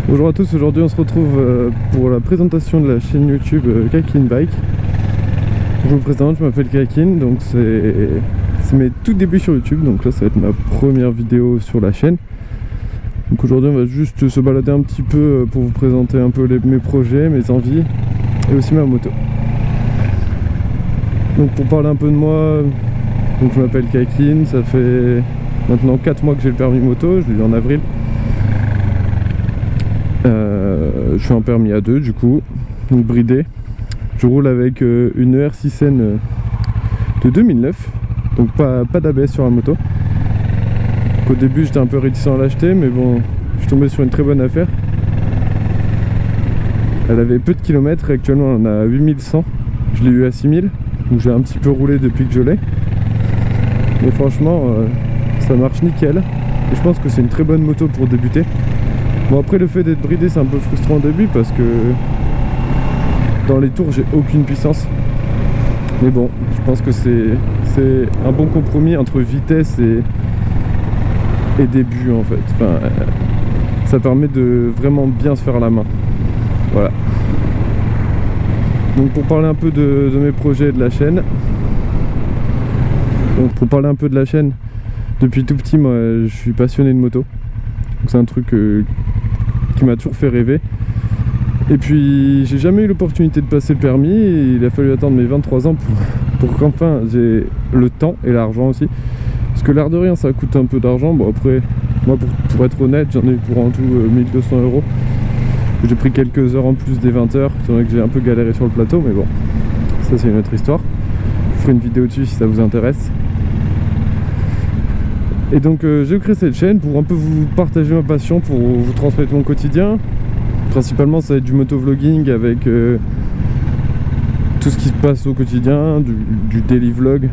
Bonjour à tous, aujourd'hui on se retrouve pour la présentation de la chaîne YouTube Kakin Bike. Je vous présente, je m'appelle Kakin, donc c'est mes tout débuts sur YouTube, donc là ça va être ma première vidéo sur la chaîne. Donc aujourd'hui on va juste se balader un petit peu pour vous présenter un peu mes projets, mes envies et aussi ma moto. Donc pour parler un peu de moi, donc je m'appelle Kakin, ça fait maintenant 4 mois que j'ai le permis moto, je l'ai eu en avril. Je suis en permis A2 du coup, donc bridé. Je roule avec une ER6N de 2009, donc pas d'ABS sur la moto. Donc, au début j'étais un peu réticent à l'acheter, mais bon, je suis tombé sur une très bonne affaire. Elle avait peu de kilomètres et actuellement on en a 8100. Je l'ai eu à 6000, donc j'ai un petit peu roulé depuis que je l'ai. Mais franchement, ça marche nickel. Et je pense que c'est une très bonne moto pour débuter. Bon, après le fait d'être bridé c'est un peu frustrant au début parce que dans les tours j'ai aucune puissance. Mais bon, je pense que c'est un bon compromis entre vitesse et début en fait. Enfin, ça permet de vraiment bien se faire la main. Voilà. Donc pour parler un peu de mes projets et de la chaîne. Donc pour parler un peu de la chaîne, depuis tout petit moi je suis passionné de moto. C'est un truc qui m'a toujours fait rêver. Et puis j'ai jamais eu l'opportunité de passer le permis et il a fallu attendre mes 23 ans pour qu'enfin j'ai le temps et l'argent aussi. Parce que l'air de rien ça coûte un peu d'argent. Bon après, moi pour être honnête, j'en ai eu pour en tout 1200 €. J'ai pris quelques heures en plus des 20 heures, c'est vrai que j'ai un peu galéré sur le plateau, mais bon, ça c'est une autre histoire. Je ferai une vidéo dessus si ça vous intéresse. Et donc j'ai créé cette chaîne pour un peu vous partager ma passion, pour vous transmettre mon quotidien. Principalement ça va être du motovlogging avec tout ce qui se passe au quotidien, du daily vlog,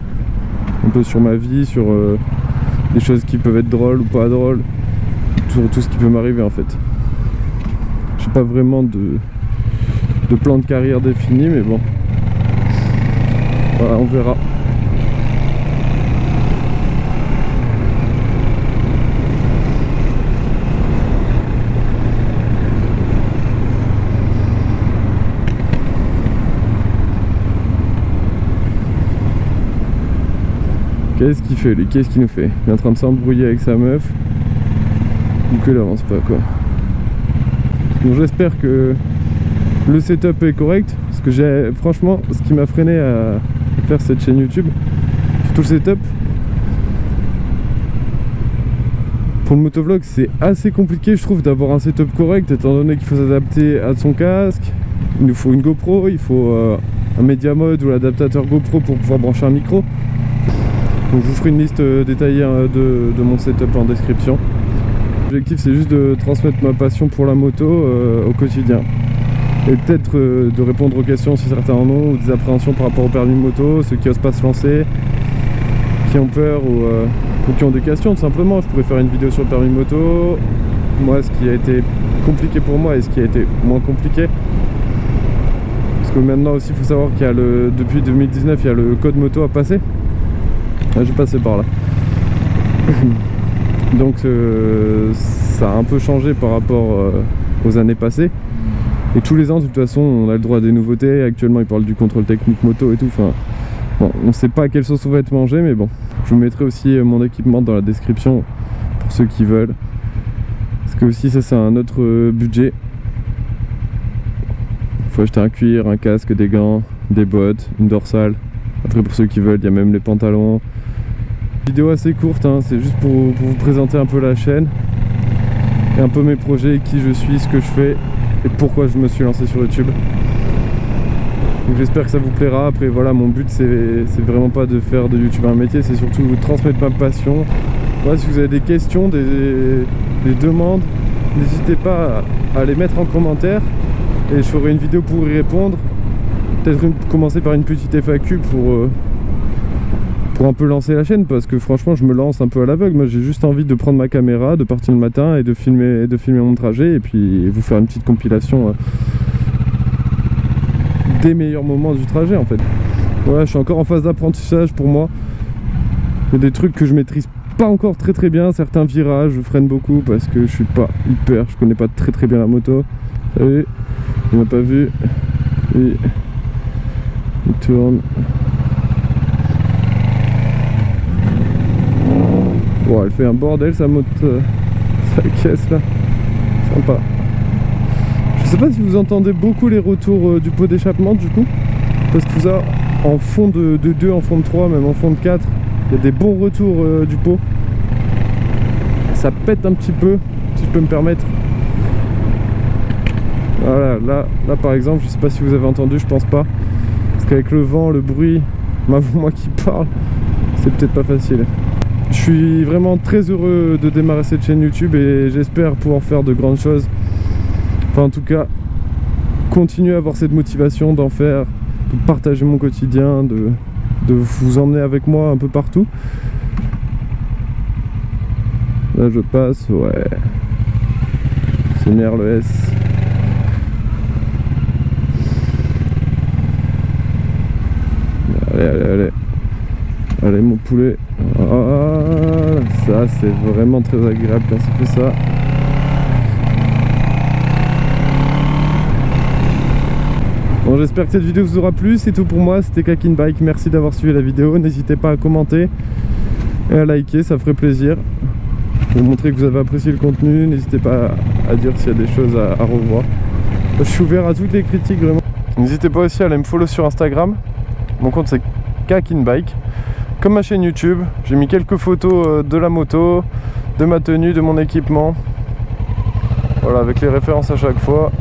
un peu sur ma vie, sur des choses qui peuvent être drôles ou pas drôles, sur tout ce qui peut m'arriver en fait. J'ai pas vraiment de plan de carrière défini, mais bon, voilà, on verra. Qu'est-ce qu'il fait lui? Qu'est-ce qu'il nous fait? Il est en train de s'embrouiller avec sa meuf. Ou que l'avance pas quoi. Donc j'espère que le setup est correct. Parce que franchement, ce qui m'a freiné à faire cette chaîne YouTube, surtout le setup. Pour le motovlog c'est assez compliqué je trouve d'avoir un setup correct, étant donné qu'il faut s'adapter à son casque. Il nous faut une GoPro, il faut un Media Mode ou l'adaptateur GoPro pour pouvoir brancher un micro. Donc je vous ferai une liste détaillée de mon setup en description. L'objectif c'est juste de transmettre ma passion pour la moto au quotidien. Et peut-être de répondre aux questions si certains en ont, ou des appréhensions par rapport au permis de moto, ceux qui osent pas se lancer, qui ont peur ou qui ont des questions tout simplement. Je pourrais faire une vidéo sur le permis de moto, moi ce qui a été compliqué pour moi et ce qui a été moins compliqué. Parce que maintenant aussi il faut savoir qu'il y a depuis 2019 il y a le code moto à passer. J'ai passé par là. Donc ça a un peu changé par rapport aux années passées. Et tous les ans de toute façon on a le droit à des nouveautés. Actuellement ils parlent du contrôle technique moto et tout. Enfin, bon, on ne sait pas à quelle sauce on va être mangé, mais bon. Je vous mettrai aussi mon équipement dans la description pour ceux qui veulent. Parce que aussi ça c'est un autre budget. Il faut acheter un cuir, un casque, des gants, des bottes, une dorsale. Après pour ceux qui veulent, il y a même les pantalons. Vidéo assez courte, hein, c'est juste pour vous présenter un peu la chaîne et un peu mes projets, qui je suis, ce que je fais et pourquoi je me suis lancé sur YouTube. Donc j'espère que ça vous plaira. Après voilà, mon but c'est vraiment pas de faire de YouTube un métier, c'est surtout de transmettre ma passion. Voilà, si vous avez des questions, des demandes, n'hésitez pas à les mettre en commentaire et je ferai une vidéo pour y répondre. Peut-être commencer par une petite FAQ pour un peu lancer la chaîne, parce que franchement je me lance un peu à l'aveugle. Moi j'ai juste envie de prendre ma caméra, de partir le matin et de filmer mon trajet et puis vous faire une petite compilation des meilleurs moments du trajet en fait. Ouais, je suis encore en phase d'apprentissage pour moi. Il y a des trucs que je maîtrise pas encore très bien. Certains virages, je freine beaucoup parce que je suis pas hyper, je connais pas très bien la moto. Salut, il m'a pas vu. Et il tourne. Bon, elle fait un bordel sa moto, sa caisse là. Sympa. Je sais pas si vous entendez beaucoup les retours du pot d'échappement du coup, parce que ça, en fond de 2, en fond de 3, même en fond de 4, il y a des bons retours du pot. Ça pète un petit peu, si je peux me permettre. Voilà, là par exemple, je sais pas si vous avez entendu, je pense pas. Parce qu'avec le vent, le bruit, moi qui parle, c'est peut-être pas facile. Je suis vraiment très heureux de démarrer cette chaîne YouTube et j'espère pouvoir faire de grandes choses. Enfin en tout cas, continuer à avoir cette motivation d'en faire, de partager mon quotidien, de vous emmener avec moi un peu partout. Là je passe, ouais. C'est le S. Allez. Allez mon poulet. Ah, ça c'est vraiment très agréable quand ça fait ça. Bon, j'espère que cette vidéo vous aura plu. C'est tout pour moi, c'était Kakin Bike. Merci d'avoir suivi la vidéo. N'hésitez pas à commenter et à liker, ça ferait plaisir. Pour montrer que vous avez apprécié le contenu. N'hésitez pas à dire s'il y a des choses à revoir. Je suis ouvert à toutes les critiques vraiment. N'hésitez pas aussi à aller me follow sur Instagram. Mon compte c'est Kakin Bike. Comme ma chaîne YouTube, j'ai mis quelques photos de la moto, de ma tenue, de mon équipement. Voilà, avec les références à chaque fois.